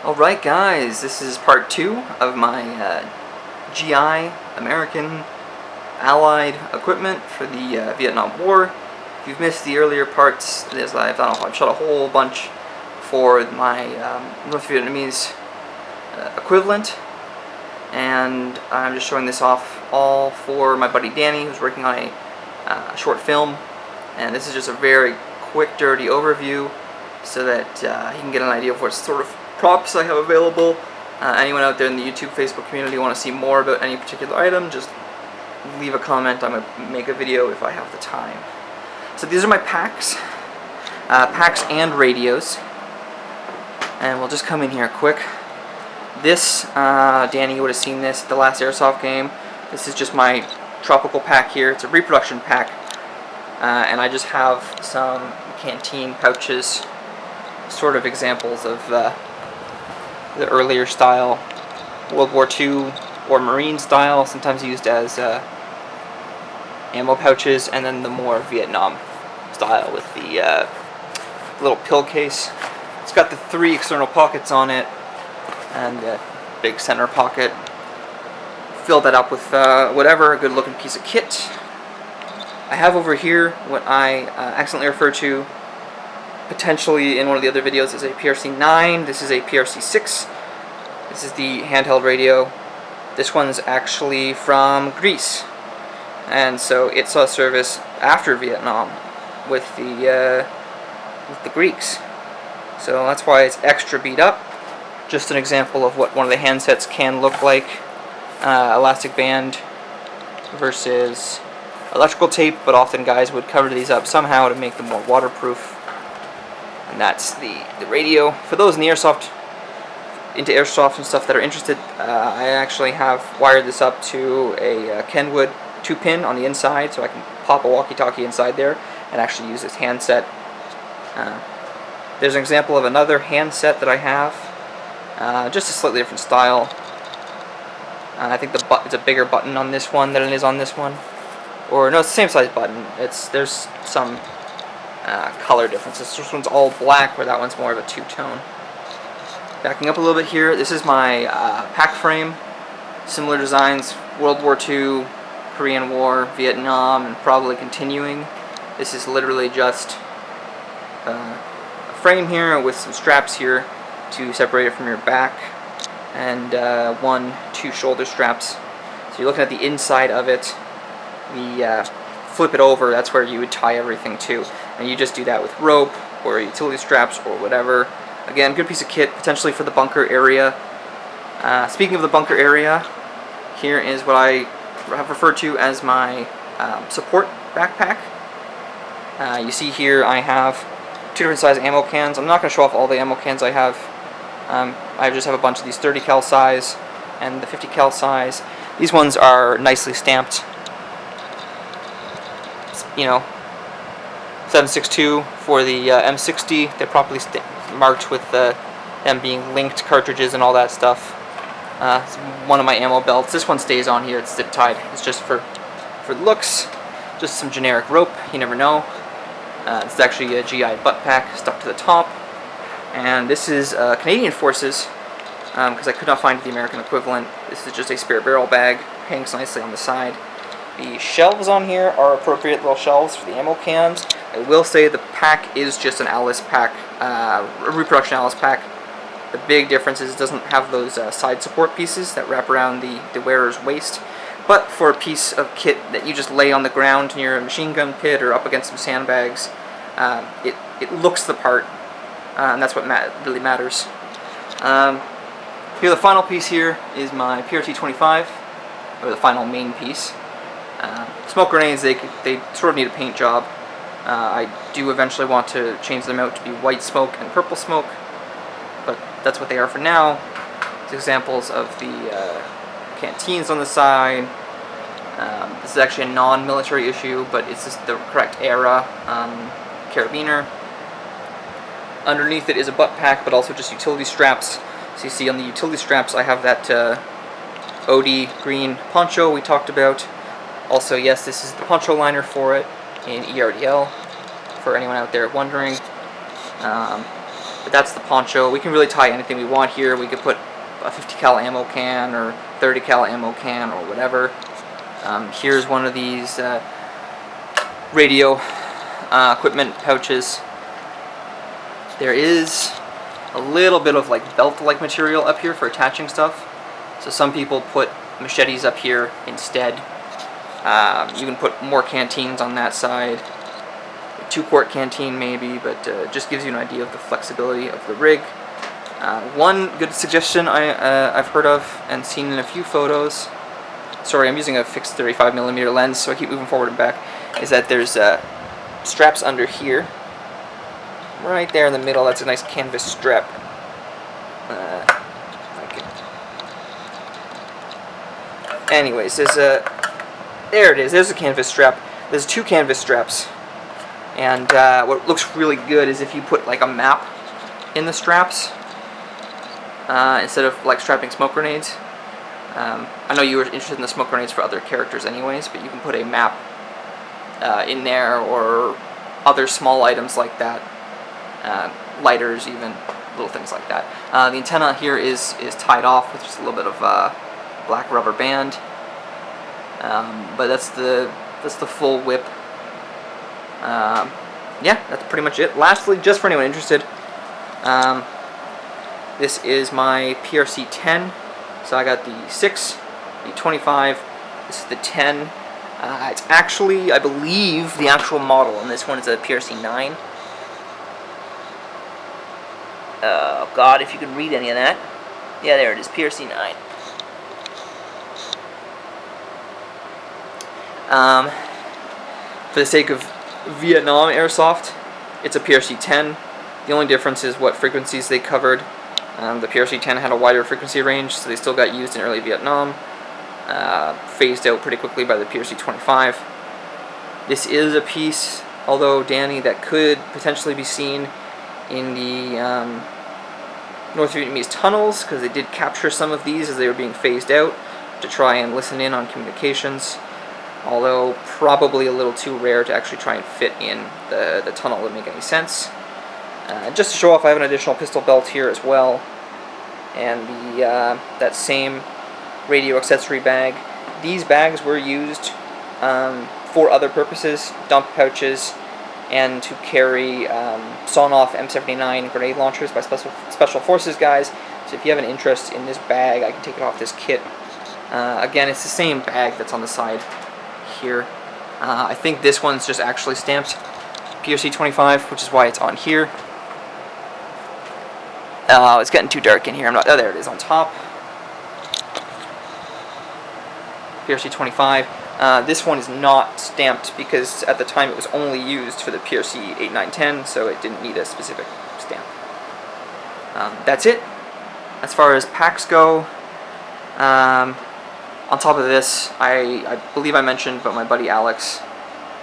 Alright guys, this is part 2 of my GI, American, Allied equipment for the Vietnam War. If you've missed the earlier parts, I've shot a whole bunch for my North Vietnamese equivalent, and I'm just showing this off all for my buddy Danny, who's working on a short film, and this is just a very quick, dirty overview so that he can get an idea of what sort of props I have available. Anyone out there in the YouTube, Facebook community want to see more about any particular item, just leave a comment. I'm going to make a video if I have the time. So these are my packs. Packs and radios. And we'll just come in here quick. This, Danny would have seen this at the last Airsoft game. This is just my tropical pack here. It's a reproduction pack. And I just have some canteen pouches, sort of examples of the earlier style, World War II or Marine style, sometimes used as ammo pouches, and then the more Vietnam style with the little pill case. It's got the 3 external pockets on it and a big center pocket. Fill that up with whatever, a good looking piece of kit. I have over here what I accidentally referred to potentially in one of the other videos as a PRC-9. This is a PRC-6. This is the handheld radio. This one's actually from Greece, and so it saw service after Vietnam with the Greeks. So that's why it's extra beat up. Just an example of what one of the handsets can look like. Elastic band versus electrical tape, but often guys would cover these up somehow to make them more waterproof. And that's the radio. For those into Airsoft and stuff that are interested, I actually have wired this up to a Kenwood 2-pin on the inside, so I can pop a walkie-talkie inside there and actually use this handset. There's an example of another handset that I have, just a slightly different style. I think it's a bigger button on this one than it is on this one. Or no, it's the same size button. There's some color differences. This one's all black, where that one's more of a two-tone. Backing up a little bit here, this is my pack frame. Similar designs, World War II, Korean War, Vietnam, and probably continuing. This is literally just a frame here with some straps here to separate it from your back, and 1-2 shoulder straps. So you're looking at the inside of it. Flip it over, that's where you would tie everything to. And you just do that with rope or utility straps or whatever. Again, good piece of kit, potentially for the bunker area. Speaking of the bunker area, here is what I have referred to as my support backpack. You see here I have 2 different size ammo cans. I'm not going to show off all the ammo cans I have. I just have a bunch of these 30 cal size and the 50 cal size. These ones are nicely stamped. You know, 7.62 for the M60. They're properly marked with them being linked cartridges and all that stuff. It's one of my ammo belts. This one stays on here. It's zip tied. It's just for looks. Just some generic rope. You never know. It's actually a GI butt pack stuck to the top. And this is Canadian Forces, because I could not find the American equivalent. This is just a spare barrel bag. Hangs nicely on the side. The shelves on here are appropriate little shelves for the ammo cans. I will say the pack is just an Alice pack, a reproduction Alice pack. The big difference is it doesn't have those side support pieces that wrap around the wearer's waist. But for a piece of kit that you just lay on the ground near a machine gun pit or up against some sandbags, it looks the part, and that's what really matters. Here, the final piece here is my Pt.2, or the final main piece. Smoke grenades, they sort of need a paint job. I do eventually want to change them out to be white smoke and purple smoke, but that's what they are for now. It's examples of the canteens on the side. This is actually a non-military issue, but it's just the correct era carabiner. Underneath it is a butt pack, but also just utility straps. So you see on the utility straps I have that OD green poncho we talked about. Also, yes, this is the poncho liner for it in ERDL, for anyone out there wondering. But that's the poncho. We can really tie anything we want here. We could put a 50 cal ammo can or 30 cal ammo can or whatever. Here's one of these radio equipment pouches. There is a little bit of like belt-like material up here for attaching stuff. So some people put machetes up here instead. You can put more canteens on that side. A 2-quart canteen maybe, but just gives you an idea of the flexibility of the rig. One good suggestion I've heard of and seen in a few photos, sorry, I'm using a fixed 35mm lens, so I keep moving forward and back, is that there's straps under here. Right there in the middle, that's a nice canvas strap. Anyways, there it is, there's a canvas strap. There's 2 canvas straps. And what looks really good is if you put like a map in the straps, instead of like strapping smoke grenades. I know you were interested in the smoke grenades for other characters anyways, but you can put a map in there, or other small items like that. Lighters even, little things like that. The antenna here is tied off with just a little bit of black rubber band. But that's the full whip. Yeah, that's pretty much it. Lastly, just for anyone interested, this is my PRC-10. So I got the 6, the 25, this is the 10. It's actually, I believe, the actual model, and this one is a PRC-9. Oh god, if you could read any of that. Yeah, there it is, PRC-9. For the sake of Vietnam Airsoft, it's a PRC-10. The only difference is what frequencies they covered. The PRC-10 had a wider frequency range, so they still got used in early Vietnam. Phased out pretty quickly by the PRC-25. This is a piece, although Danny, that could potentially be seen in the North Vietnamese tunnels, because they did capture some of these as they were being phased out to try and listen in on communications. Although probably a little too rare to actually try and fit in the tunnel to make any sense. Just to show off, I have an additional pistol belt here as well, and that same radio accessory bag. These bags were used for other purposes, dump pouches, and to carry sawn-off M79 grenade launchers by Special Forces guys. So if you have an interest in this bag, I can take it off this kit. Again, it's the same bag that's on the side here. I think this one's just actually stamped PRC-25, which is why it's on here. It's getting too dark in here. Oh, there it is on top. PRC-25. This one is not stamped because at the time it was only used for the PRC 8, 9, 10, so it didn't need a specific stamp. That's it. As far as packs go, on top of this, I believe I mentioned, but my buddy Alex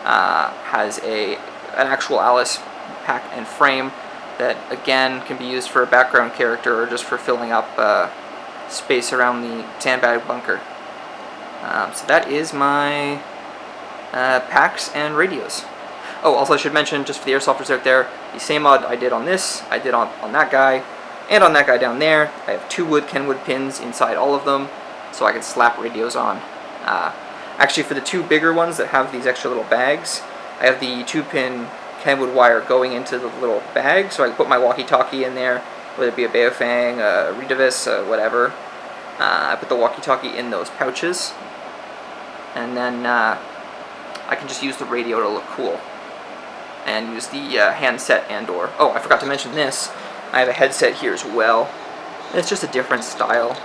has an actual Alice pack and frame that, again, can be used for a background character or just for filling up space around the sandbag bunker. So that is my packs and radios. Oh, also I should mention, just for the airsofters out there, the same mod I did on this, I did on that guy, and on that guy down there. I have 2 Kenwood pins inside all of them, so I can slap radios on. Actually, for the 2 bigger ones that have these extra little bags, I have the 2-pin Kenwood wire going into the little bag, so I can put my walkie-talkie in there, whether it be a Baofeng, a Redavis, whatever. I put the walkie-talkie in those pouches, and then I can just use the radio to look cool, and use the handset and/or... Oh, I forgot to mention this. I have a headset here as well. It's just a different style.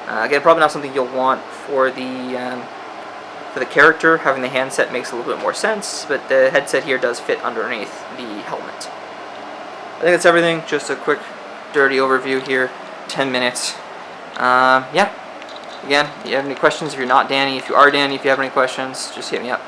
Again, probably not something you'll want for the character. Having the handset makes a little bit more sense, but the headset here does fit underneath the helmet. I think that's everything. Just a quick, dirty overview here. 10 minutes. Yeah. Again, if you have any questions, if you're not Danny, if you are Danny, if you have any questions, just hit me up.